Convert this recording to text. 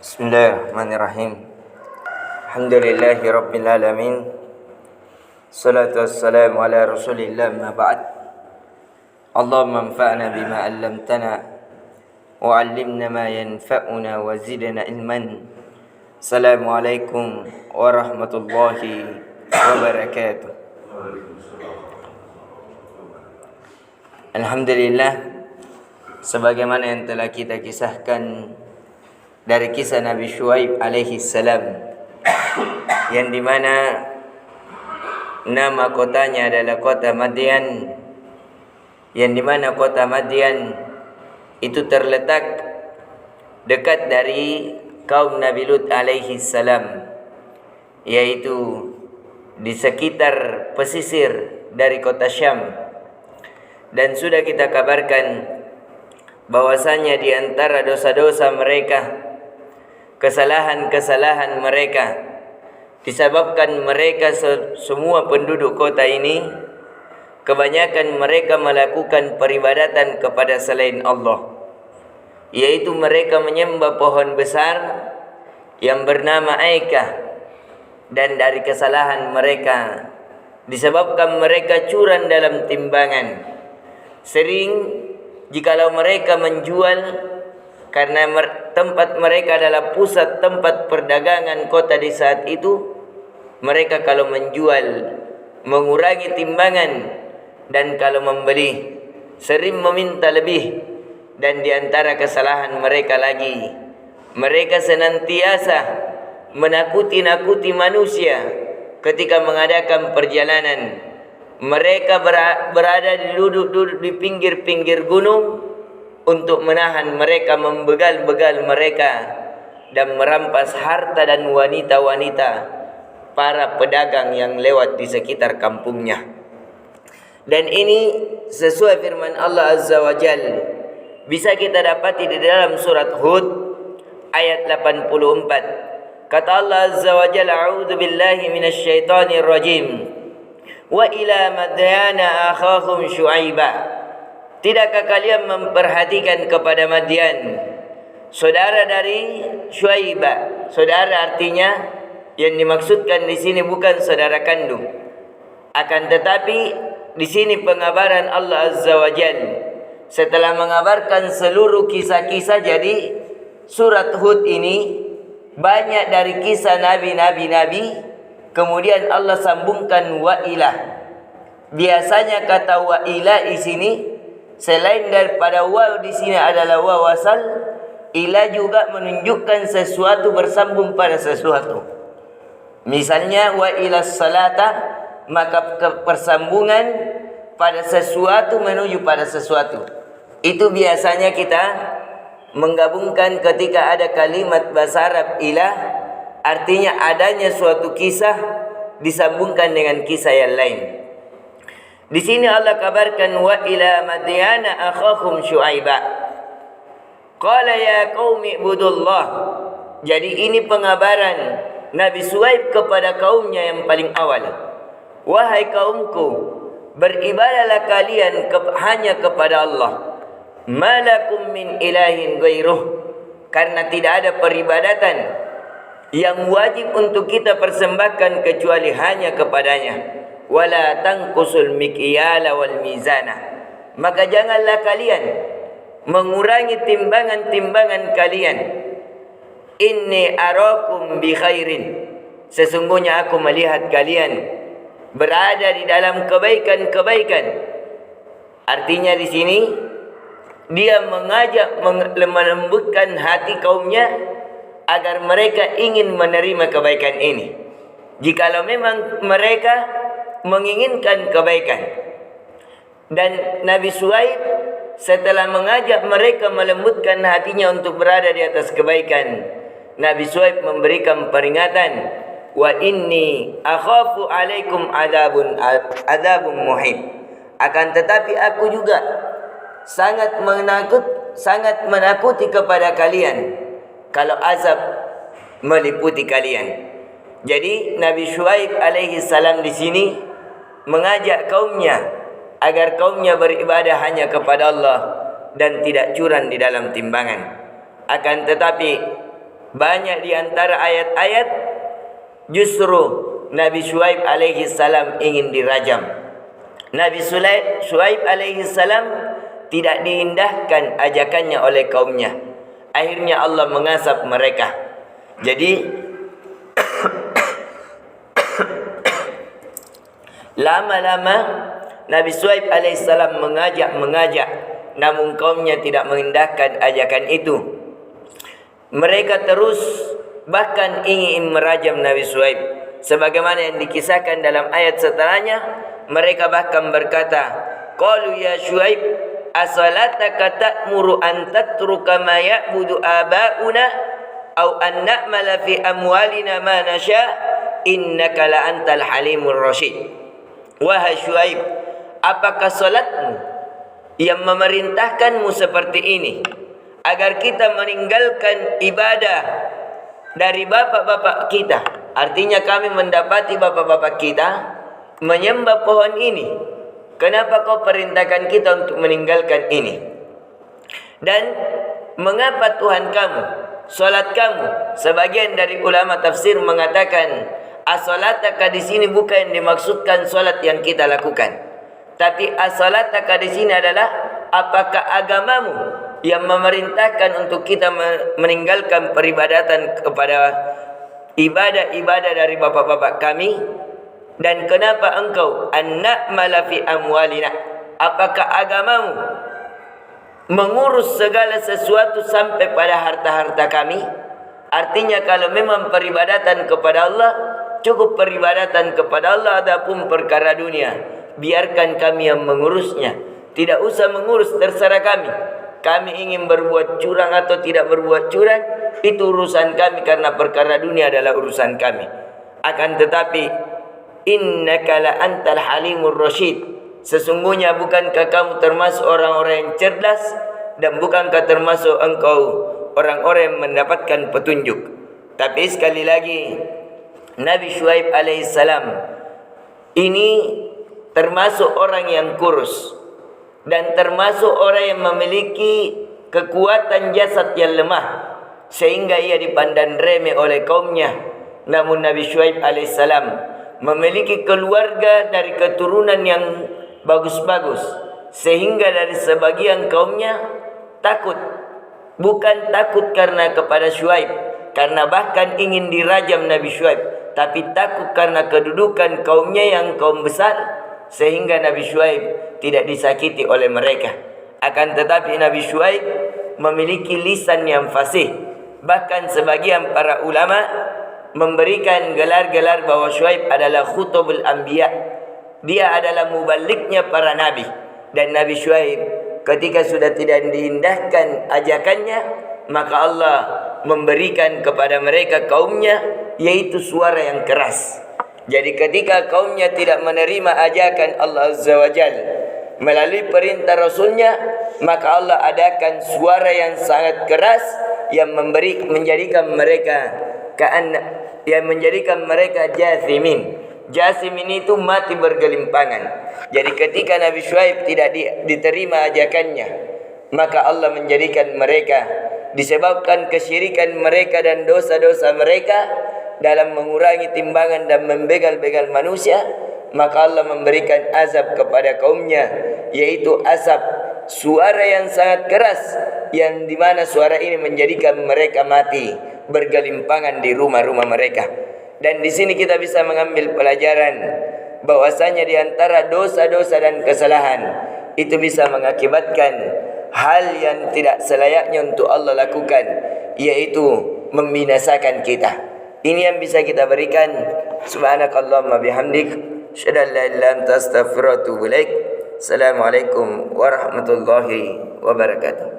Bismillahirrahmanirrahim. Alhamdulillahi rabbil alamin. Salatu wassalamu ala rasulillah ma ba'd. Allahumma anfa'na bima 'allamtana wa 'allimna ma yanfa'una wa zidna ilman. Assalamualaikum warahmatullahi wabarakatuh. Alhamdulillah, sebagaimana yang telah kita kisahkan dari kisah Nabi Syuaib alaihi salam, yang dimana nama kotanya adalah kota Madian, yang dimana kota Madian itu terletak dekat dari kaum Nabi Lut alaihi salam, yaitu di sekitar pesisir dari kota Syam. Dan sudah kita kabarkan bahwasanya di antara dosa-dosa mereka, kesalahan-kesalahan mereka, disebabkan mereka semua penduduk kota ini kebanyakan mereka melakukan peribadatan kepada selain Allah, yaitu mereka menyembah pohon besar yang bernama Aikah. Dan dari kesalahan mereka disebabkan mereka curang dalam timbangan. Sering jikalau mereka menjual, karena tempat mereka adalah pusat tempat perdagangan kota di saat itu, mereka kalau menjual mengurangi timbangan, dan kalau membeli sering meminta lebih. Dan di antara kesalahan mereka lagi, mereka senantiasa menakuti-nakuti manusia ketika mengadakan perjalanan. Mereka berada duduk di pinggir-pinggir gunung untuk menahan mereka, membegal-begal mereka, dan merampas harta dan wanita-wanita para pedagang yang lewat di sekitar kampungnya. Dan ini sesuai firman Allah Azza wa Jalla, bisa kita dapati di dalam surat Hud ayat 84. Kata Allah Azza wa Jalla, a'udzu billahi minasyaitonir rajim. Wa ila Madyana akhahum Syuaiba. Tidakkah kalian memperhatikan kepada Madian, saudara dari Syuaibah? Saudara artinya yang dimaksudkan di sini bukan saudara kandung. Akan tetapi di sini pengabaran Allah Azza wa Jalla setelah mengabarkan seluruh kisah-kisah. Jadi surat Hud ini banyak dari kisah nabi-nabi, kemudian Allah sambungkan wa ilah. Biasanya kata wa ilah di sini selain daripada wa di sini adalah wa wasal, ila juga menunjukkan sesuatu bersambung pada sesuatu. Misalnya wa ila salata, maka persambungan pada sesuatu menuju pada sesuatu. Itu biasanya kita menggabungkan ketika ada kalimat bahasa Arab ilah, artinya adanya suatu kisah disambungkan dengan kisah yang lain. Di sini Allah kabarkan wa ila Madyana akhahum Syuaiba. Qala ya qaumi ibudullah. Jadi ini pengabaran Nabi Syuaib kepada kaumnya yang paling awal. Wahai kaumku, beribadahlah kalian hanya kepada Allah. Malakum min ilahin ghairuh. Karena tidak ada peribadatan yang wajib untuk kita persembahkan kecuali hanya kepadanya. Wala tanqusul mikyala wal mizana. Maka janganlah kalian mengurangi timbangan-timbangan kalian. Inni arakum bi khairin. Sesungguhnya aku melihat kalian berada di dalam kebaikan-kebaikan. Artinya di sini dia mengajak melembutkan hati kaumnya agar mereka ingin menerima kebaikan ini. Jikalau memang mereka menginginkan kebaikan. Dan Nabi Syuaib setelah mengajak mereka melembutkan hatinya untuk berada di atas kebaikan, Nabi Syuaib memberikan peringatan, wa inni akhafu alaikum adabun muhit. Akan tetapi aku juga sangat menakuti kepada kalian kalau azab meliputi kalian. Jadi Nabi Syuaib alaihi salam di sini mengajak kaumnya agar kaumnya beribadah hanya kepada Allah dan tidak curang di dalam timbangan. Akan tetapi banyak di antara ayat-ayat justru Nabi Syuaib alaihi salam ingin dirajam. Nabi Syuaib alaihi salam tidak diindahkan ajakannya oleh kaumnya. Akhirnya Allah mengasap mereka. Jadi lama-lama Nabi Syuaib alaihissalam mengajak, namun kaumnya tidak mengindahkan ajakan itu. Mereka terus bahkan ingin merajam Nabi Syuaib, sebagaimana yang dikisahkan dalam ayat setelahnya. Mereka bahkan berkata, qalu ya Syuaib asalataka ta'muru an tatruka ma ya'budu aba'una aw an na'mala fi amwalina ma nasha innaka la antal halimur rasyid. Wahai Syuaib, apakah salatmu yang memerintahkanmu seperti ini, agar kita meninggalkan ibadah dari bapak-bapak kita? Artinya kami mendapati bapak-bapak kita menyembah pohon ini. Kenapa kau perintahkan kita untuk meninggalkan ini? Dan mengapa Tuhan kamu, salat kamu? Sebagian dari ulama tafsir mengatakan as-salataka di sini bukan dimaksudkan salat yang kita lakukan, tapi as-salataka di sini adalah apakah agamamu yang memerintahkan untuk kita meninggalkan peribadatan kepada ibadah-ibadah dari bapak-bapak kami? Dan kenapa engkau an-na'mala fi amwalina, apakah agamamu mengurus segala sesuatu sampai pada harta-harta kami? Artinya kalau memang peribadatan kepada Allah, cukup peribadatan kepada Allah, adapun perkara dunia biarkan kami yang mengurusnya. Tidak usah mengurus, terserah kami. Kami ingin berbuat curang atau tidak berbuat curang, itu urusan kami, karena perkara dunia adalah urusan kami. Akan tetapi innaka la antal halimur rasyid, sesungguhnya bukankah kamu termasuk orang-orang yang cerdas, dan bukankah termasuk engkau orang-orang yang mendapatkan petunjuk. Tapi sekali lagi Nabi Syuaib alaihissalam ini termasuk orang yang kurus, dan termasuk orang yang memiliki kekuatan jasad yang lemah, sehingga ia dipandang remeh oleh kaumnya. Namun Nabi Syuaib alaihissalam memiliki keluarga dari keturunan yang bagus-bagus, sehingga dari sebagian kaumnya takut. Bukan takut karena kepada Syuaib, karena bahkan ingin dirajam Nabi Syuaib, tapi takut karena kedudukan kaumnya yang kaum besar, sehingga Nabi Syuaib tidak disakiti oleh mereka. Akan tetapi Nabi Syuaib memiliki lisan yang fasih. Bahkan sebagian para ulama memberikan gelar-gelar bahwa Syuaib adalah khutubul anbiya. Dia adalah mubaliknya para nabi. Dan Nabi Syuaib ketika sudah tidak diindahkan ajakannya, maka Allah memberikan kepada mereka kaumnya yaitu suara yang keras. Jadi ketika kaumnya tidak menerima ajakan Allah Azza wa Jalla melalui perintah Rasulnya, maka Allah adakan suara yang sangat keras yang menjadikan mereka jathimin. Jathimin itu mati bergelimpangan. Jadi ketika Nabi Syuaib tidak diterima ajakannya, maka Allah menjadikan mereka, disebabkan kesyirikan mereka dan dosa-dosa mereka dalam mengurangi timbangan dan membegal-begal manusia, maka Allah memberikan azab kepada kaumnya, yaitu azab suara yang sangat keras, yang dimana suara ini menjadikan mereka mati bergelimpangan di rumah-rumah mereka. Dan di sini kita bisa mengambil pelajaran bahwasanya di antara dosa-dosa dan kesalahan itu bisa mengakibatkan hal yang tidak selayaknya untuk Allah lakukan, yaitu membinasakan kita. Ini yang bisa kita berikan. Subhanakallahumma bihamdik, asyhadu an la ilaha illa anta, astaghfiruka wa atubu ilaik. Assalamualaikum warahmatullahi wabarakatuh.